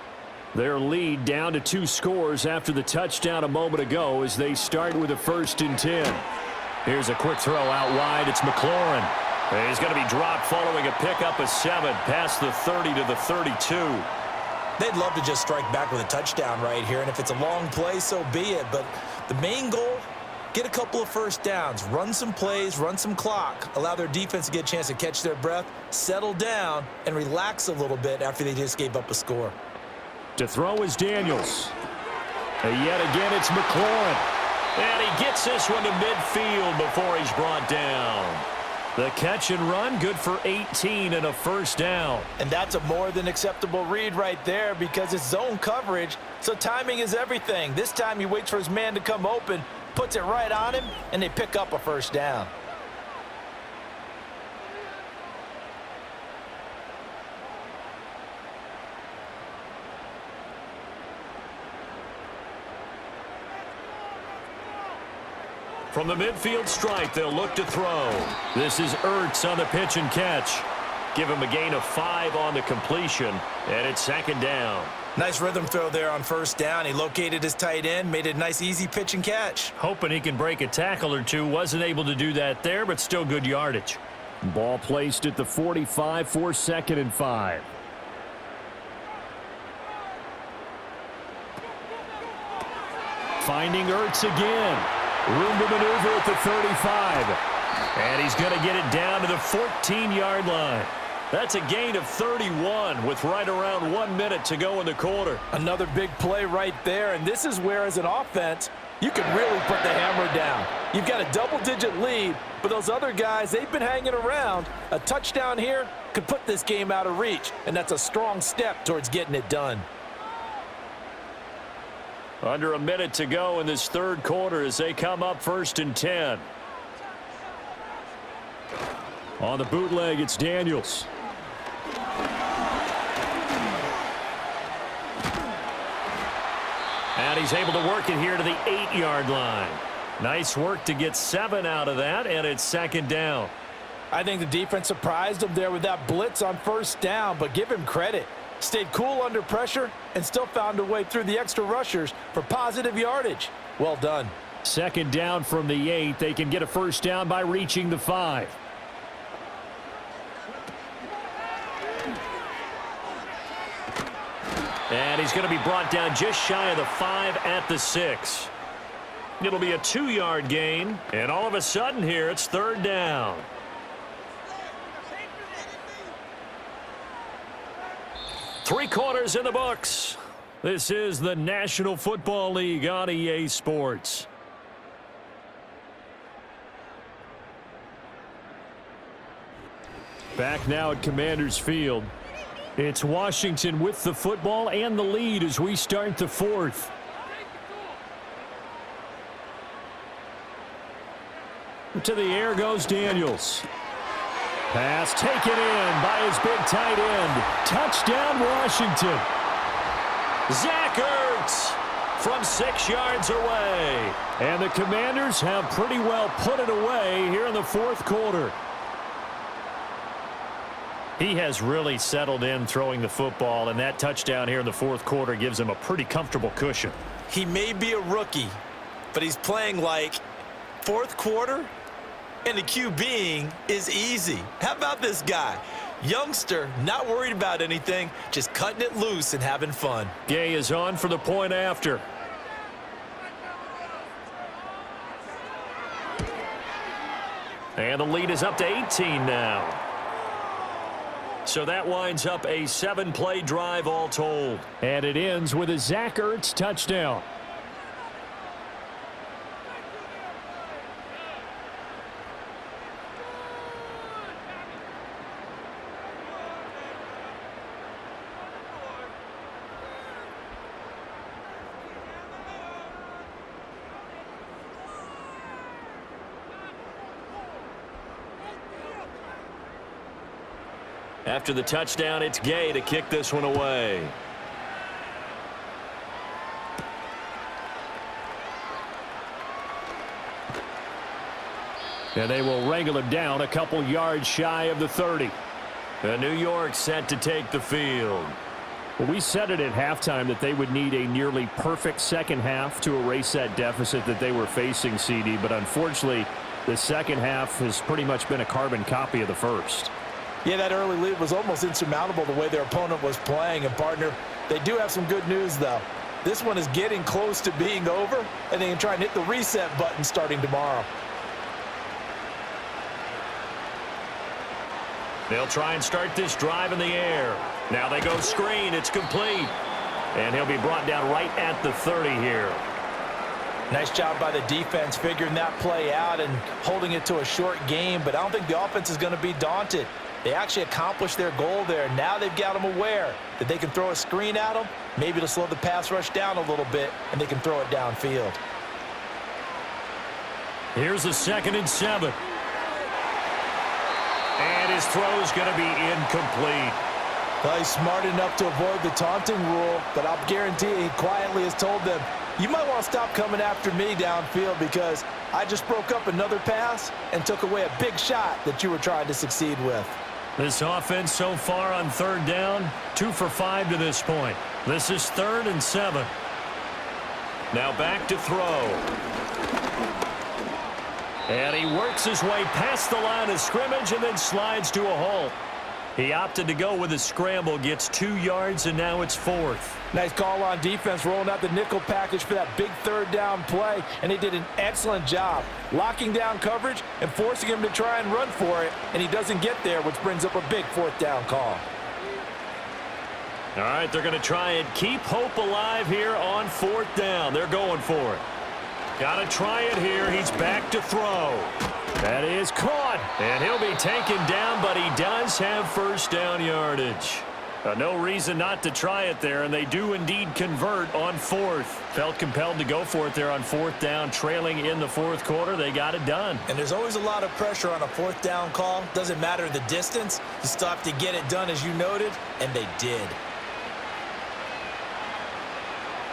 Their lead down to 2 scores after the touchdown a moment ago as they start with a 1st and 10. Here's a quick throw out wide. It's McLaurin. And he's going to be dropped following a pickup of 7 past the 30 to the 32. They'd love to just strike back with a touchdown right here, and if it's a long play, so be it. But the main goal, get a couple of first downs, run some plays, run some clock, allow their defense to get a chance to catch their breath, settle down, and relax a little bit after they just gave up a score. To throw is Daniels. And yet again, it's McLaurin. And he gets this one to midfield before he's brought down. The catch and run, good for 18 and a 1st down. And that's a more than acceptable read right there because it's zone coverage, so timing is everything. This time he waits for his man to come open, puts it right on him, and they pick up a 1st down. From the midfield stripe, they'll look to throw. This is Ertz on the pitch and catch. Give him a gain of 5 on the completion, and it's second down. Nice rhythm throw there on first down. He located his tight end, made it a nice, easy pitch and catch. Hoping he can break a tackle or two. Wasn't able to do that there, but still good yardage. Ball placed at the 45 for 2nd and 5. Finding Ertz again. Room to maneuver at the 35. And he's going to get it down to the 14-yard line. That's a gain of 31 with right around 1 minute to go in the quarter. Another big play right there, and this is where, as an offense, you can really put the hammer down. You've got a double-digit lead, but those other guys, they've been hanging around. A touchdown here could put this game out of reach, and that's a strong step towards getting it done. Under a minute to go in this third quarter as they come up 1st and 10. On the bootleg, it's Daniels. And he's able to work it here to the 8-yard line. Nice work to get 7 out of that, and it's second down. I think the defense surprised him there with that blitz on first down, but give him credit. Stayed cool under pressure and still found a way through the extra rushers for positive yardage. Well done. Second down from the 8. They can get a first down by reaching the 5. And he's going to be brought down just shy of the 5 at the 6. It'll be a 2-yard gain, and all of a sudden here it's third down. Three quarters in the books. This is the National Football League on EA Sports. Back now at Commanders Field. It's Washington with the football and the lead as we start the fourth. To the air goes Daniels. Pass taken in by his big tight end. Touchdown, Washington. Zach Ertz from 6 yards away. And the Commanders have pretty well put it away here in the fourth quarter. He has really settled in throwing the football, and that touchdown here in the fourth quarter gives him a pretty comfortable cushion. He may be a rookie, but he's playing like fourth quarter, and the QBing is easy. How about this guy? Youngster, not worried about anything, just cutting it loose and having fun. Gay is on for the point after. And the lead is up to 18 now. So that winds up a 7-play drive all told. And it ends with a Zach Ertz touchdown. After the touchdown, it's Gay to kick this one away. And they will wrangle him down a couple yards shy of the 30. And New York set to take the field. Well, we said it at halftime that they would need a nearly perfect second half to erase that deficit that they were facing, CD. But unfortunately, the second half has pretty much been a carbon copy of the first. Yeah, that early lead was almost insurmountable the way their opponent was playing. And, partner, they do have some good news, though. This one is getting close to being over, and they can try and hit the reset button starting tomorrow. They'll try and start this drive in the air. Now they go screen. It's complete. And he'll be brought down right at the 30 here. Nice job by the defense figuring that play out and holding it to a short game, but I don't think the offense is going to be daunted. They actually accomplished their goal there. Now they've got them aware that they can throw a screen at them, maybe to slow the pass rush down a little bit, and they can throw it downfield. Here's a 2nd and 7. And his throw's going to be incomplete. Well, he's smart enough to avoid the taunting rule, but I'll guarantee he quietly has told them, you might want to stop coming after me downfield because I just broke up another pass and took away a big shot that you were trying to succeed with. This offense so far on third down, 2 for 5 to this point. This is 3rd and 7. Now back to throw. And he works his way past the line of scrimmage and then slides to a halt. He opted to go with a scramble, gets 2 yards, and now it's 4th. Nice call on defense, rolling out the nickel package for that big third down play, and they did an excellent job locking down coverage and forcing him to try and run for it, and he doesn't get there, which brings up a big 4th down call. All right, they're going to try and keep hope alive here on 4th down. They're going for it. Got to try it here. He's back to throw. That is caught, and he'll be taken down, but he does have first down yardage. No reason not to try it there, and they do indeed convert on 4th. Felt compelled to go for it there on 4th down, trailing in the 4th quarter. They got it done. And there's always a lot of pressure on a 4th down call. Doesn't matter the distance. You still have to get it done, as you noted, and they did.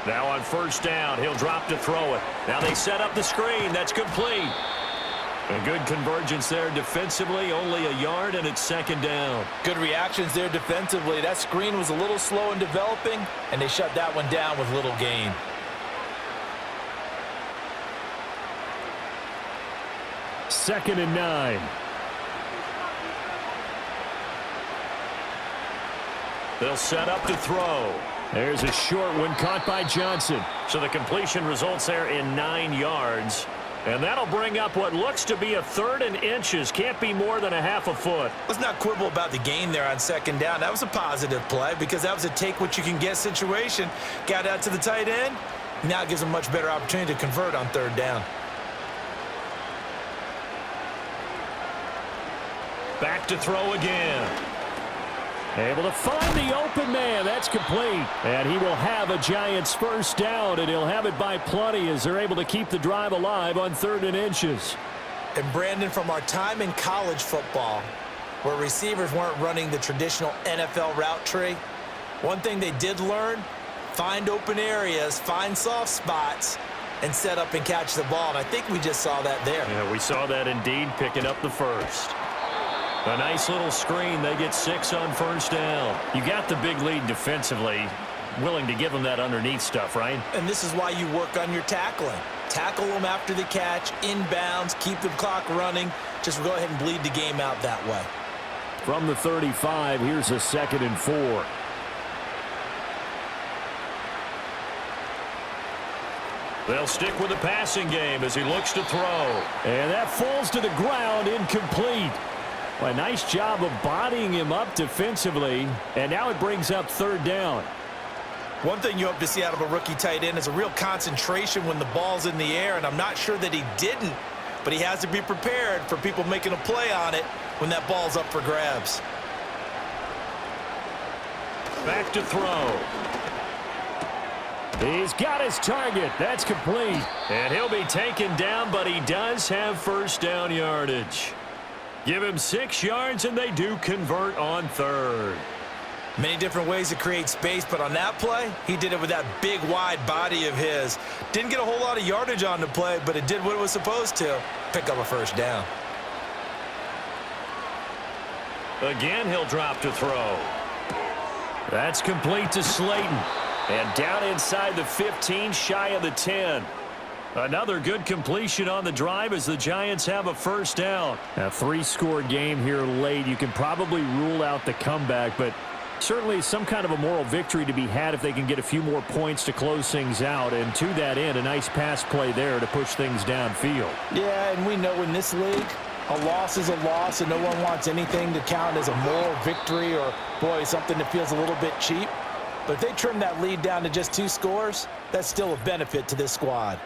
Now on first down, he'll drop to throw it. Now they set up the screen. That's complete. A good convergence there defensively, only a yard, and it's 2nd down. Good reactions there defensively. That screen was a little slow in developing, and they shut that one down with little gain. Second and 9. They'll set up to throw. There's a short one caught by Johnson. So the completion results there in 9 yards. And that'll bring up what looks to be a 3rd and inches. Can't be more than a half a foot. Let's not quibble about the gain there on 2nd down. That was a positive play because that was a take-what-you-can-get situation. Got out to the tight end. Now it gives them much better opportunity to convert on 3rd down. Back to throw again. Able to find the open man. That's complete. And he will have a Giants first down, and he'll have it by plenty as they're able to keep the drive alive on 3rd and inches. And Brandon, from our time in college football, where receivers weren't running the traditional NFL route tree, one thing they did learn, find open areas, find soft spots, and set up and catch the ball. And I think we just saw that there. Yeah, we saw that indeed, picking up the first. A nice little screen. They get 6 on first down. You got the big lead defensively. Willing to give them that underneath stuff, right? And this is why you work on your tackling. Tackle them after the catch, inbounds, keep the clock running. Just go ahead and bleed the game out that way. From the 35, here's a 2nd and 4. They'll stick with the passing game as he looks to throw. And that falls to the ground, incomplete. Well, a nice job of bodying him up defensively, and now it brings up 3rd down. One thing you hope to see out of a rookie tight end is a real concentration when the ball's in the air, and I'm not sure that he didn't, but he has to be prepared for people making a play on it when that ball's up for grabs. Back to throw. He's got his target. That's complete. And he'll be taken down, but he does have first down yardage. Give him 6 yards, and they do convert on 3rd. Many different ways to create space, but on that play, he did it with that big, wide body of his. Didn't get a whole lot of yardage on the play, but it did what it was supposed to, pick up a first down. Again, he'll drop to throw. That's complete to Slayton. And down inside the 15, shy of the 10. Another good completion on the drive as the Giants have a first down. A 3-score game here late. You can probably rule out the comeback, but certainly some kind of a moral victory to be had if they can get a few more points to close things out. And to that end, a nice pass play there to push things downfield. Yeah, and we know in this league, a loss is a loss, and no one wants anything to count as a moral victory or, boy, something that feels a little bit cheap. But if they trim that lead down to just 2 scores, that's still a benefit to this squad.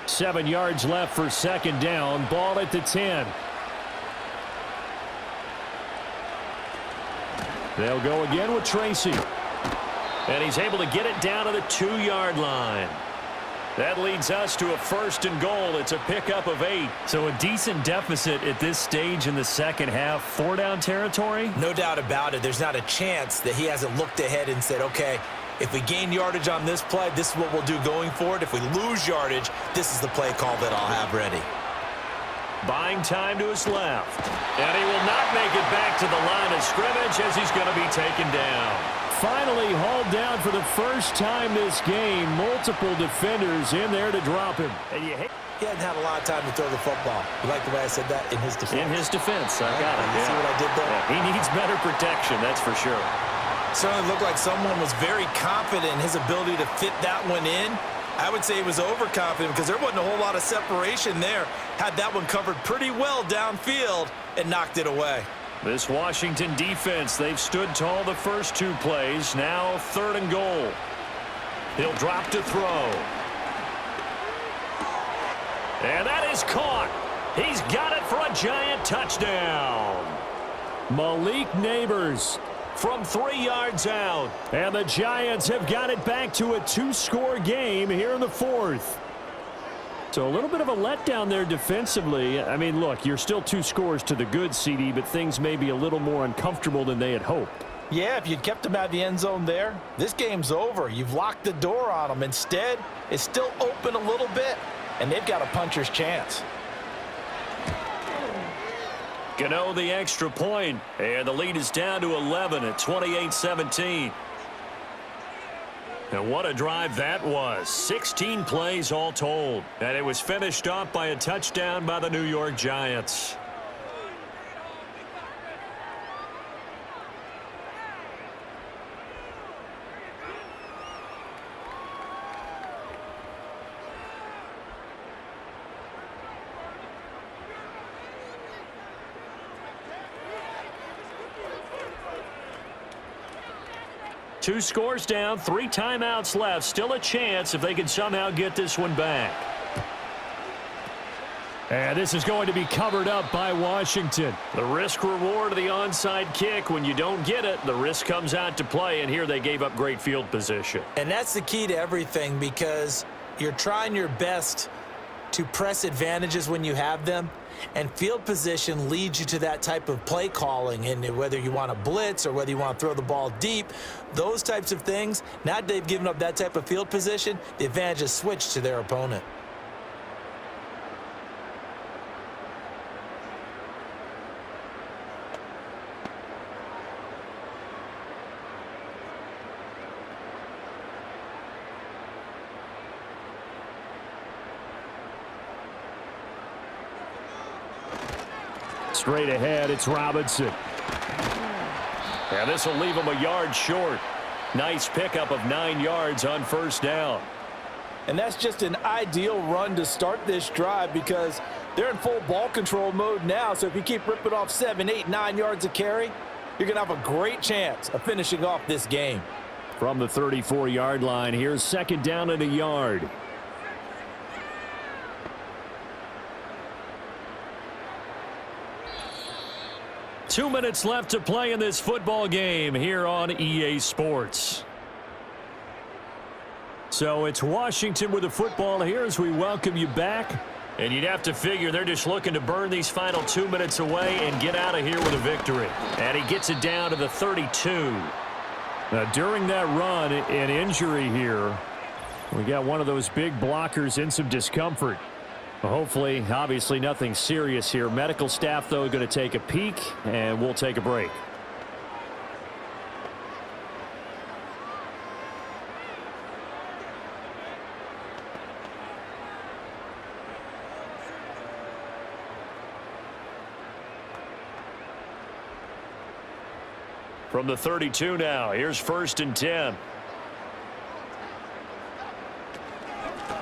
Seven yards left for 2nd down. Ball at the 10. They'll go again with Tracy. And he's able to get it down to the 2-yard line. That leads us to a 1st and goal. It's a pickup of 8. So a decent deficit at this stage in the second half. 4-down territory? No doubt about it. There's not a chance that he hasn't looked ahead and said, okay, if we gain yardage on this play, this is what we'll do going forward. If we lose yardage, this is the play call that I'll have ready. Buying time to his left. And he will not make it back to the line of scrimmage as he's going to be taken down. Finally hauled down for the first time this game. Multiple defenders in there to drop him. And he hadn't had a lot of time to throw the football. You like the way I said that? In his defense. In his defense. I got it. You see what I did there? Yeah, he needs better protection, that's for sure. Certainly looked like someone was very confident in his ability to fit that one in. I would say he was overconfident because there wasn't a whole lot of separation there. Had that one covered pretty well downfield and knocked it away. This Washington defense, they've stood tall the first 2 plays. Now 3rd and goal. He'll drop to throw. And that is caught. He's got it for a giant touchdown. Malik Neighbors from 3 yards out. And the Giants have got it back to a 2-score game here in the 4th. So a little bit of a letdown there defensively. I mean, look, you're still 2 scores to the good, CD, but things may be a little more uncomfortable than they had hoped. Yeah, if you'd kept them out of the end zone there, this game's over. You've locked the door on them. Instead, it's still open a little bit, and they've got a puncher's chance. Gano the extra point, and the lead is down to 11 at 28-17. And what a drive that was. 16 plays all told. And it was finished off by a touchdown by the New York Giants. Two scores down, 3 timeouts left. Still a chance if they can somehow get this one back. And this is going to be covered up by Washington. The risk reward of the onside kick. When you don't get it, the risk comes out to play, and here they gave up great field position. And that's the key to everything, because you're trying your best to press advantages when you have them, and field position leads you to that type of play calling. And whether you want to blitz or whether you want to throw the ball deep, those types of things, now that they've given up that type of field position, the advantage is switched to their opponent. Straight ahead, it's Robinson. Yeah, this will leave him a yard short. Nice pickup of 9 yards on first down. And that's just an ideal run to start this drive, because they're in full ball control mode now. So if you keep ripping off 7, 8, 9 yards of carry, you're going to have a great chance of finishing off this game. From the 34-yard line, here's second down and a yard. Two minutes left to play in this football game here on EA Sports. So it's Washington with the football here as we welcome you back. And you'd have to figure they're just looking to burn these final 2 minutes away and get out of here with a victory. And he gets it down to the 32. Now, during that run, an injury here. We got one of those big blockers in some discomfort. Hopefully, obviously nothing serious here. Medical staff, though, going to take a peek, and we'll take a break. From the 32 now, here's 1st and 10.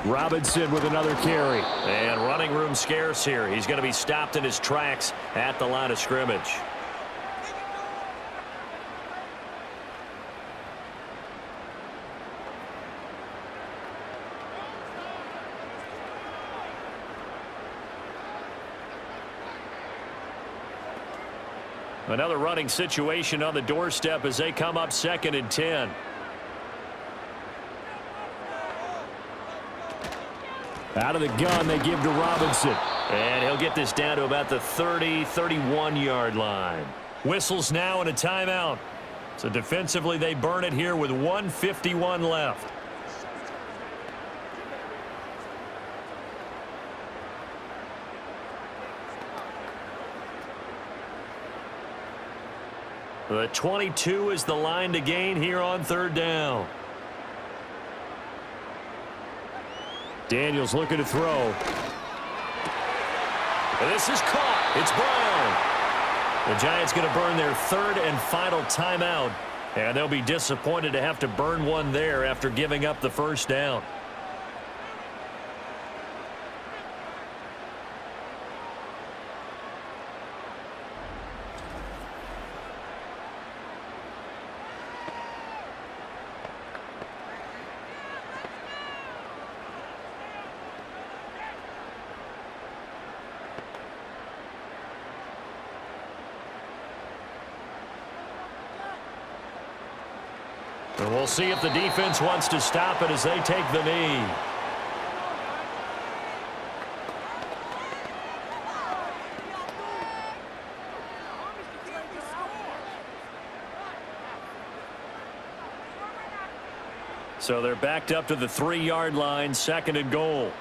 Robinson with another carry. And running room scarce here. He's going to be stopped in his tracks at the line of scrimmage. Another running situation on the doorstep as they come up 2nd and 10. Out of the gun, they give to Robinson. And he'll get this down to about the 30, 31-yard line. Whistles now and a timeout. So defensively, they burn it here with 1:51 left. The 22 is the line to gain here on 3rd down. Daniels looking to throw. And this is caught. It's Brown. The Giants going to burn their 3rd and final timeout. And they'll be disappointed to have to burn one there after giving up the 1st down. And we'll see if the defense wants to stop it as they take the knee. So they're backed up to the 3-yard line, 2nd and goal.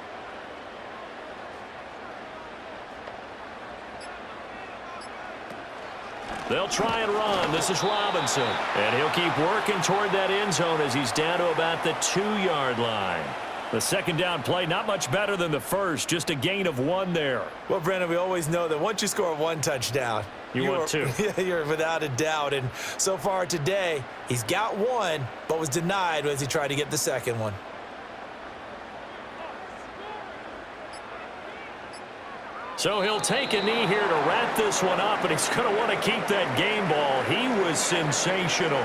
They'll try and run. This is Robinson. And he'll keep working toward that end zone as he's down to about the 2-yard line. The 2nd down play, not much better than the first, just a gain of 1 there. Well, Brandon, we always know that once you score 1 touchdown, want 2. You're without a doubt. And so far today, he's got 1, but was denied as he tried to get the 2nd one. So he'll take a knee here to wrap this one up, and he's going to want to keep that game ball. He was sensational.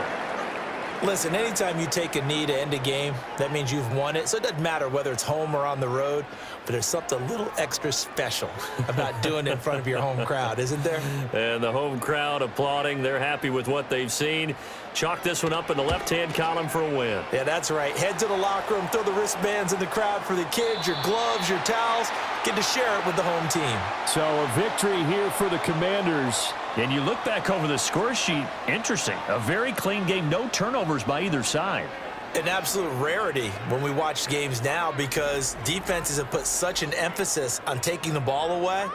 Listen, anytime you take a knee to end a game, that means you've won it. So it doesn't matter whether it's home or on the road, but there's something a little extra special about doing it in front of your home crowd, isn't there? And the home crowd applauding. They're happy with what they've seen. Chalk this one up in the left-hand column for a win. Yeah, that's right. Head to the locker room, throw the wristbands in the crowd for the kids, your gloves, your towels. Get to share it with the home team. So a victory here for the Commanders. And you look back over the score sheet, interesting. A very clean game, no turnovers by either side. An absolute rarity when we watch games now because defenses have put such an emphasis on taking the ball away.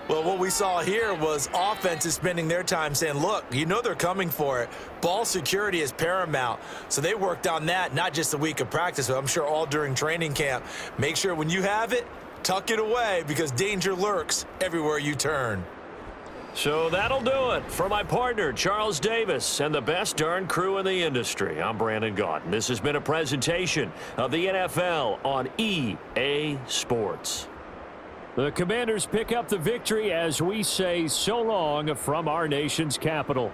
Well, what we saw here was offenses spending their time saying, look, you know they're coming for it. Ball security is paramount. So they worked on that, not just a week of practice, but I'm sure all during training camp. Make sure when you have it, tuck it away because danger lurks everywhere you turn. So that'll do it for my partner, Charles Davis, and the best darn crew in the industry. I'm Brandon Gaudin. This has been a presentation of the NFL on EA Sports. The Commanders pick up the victory as we say so long from our nation's capital.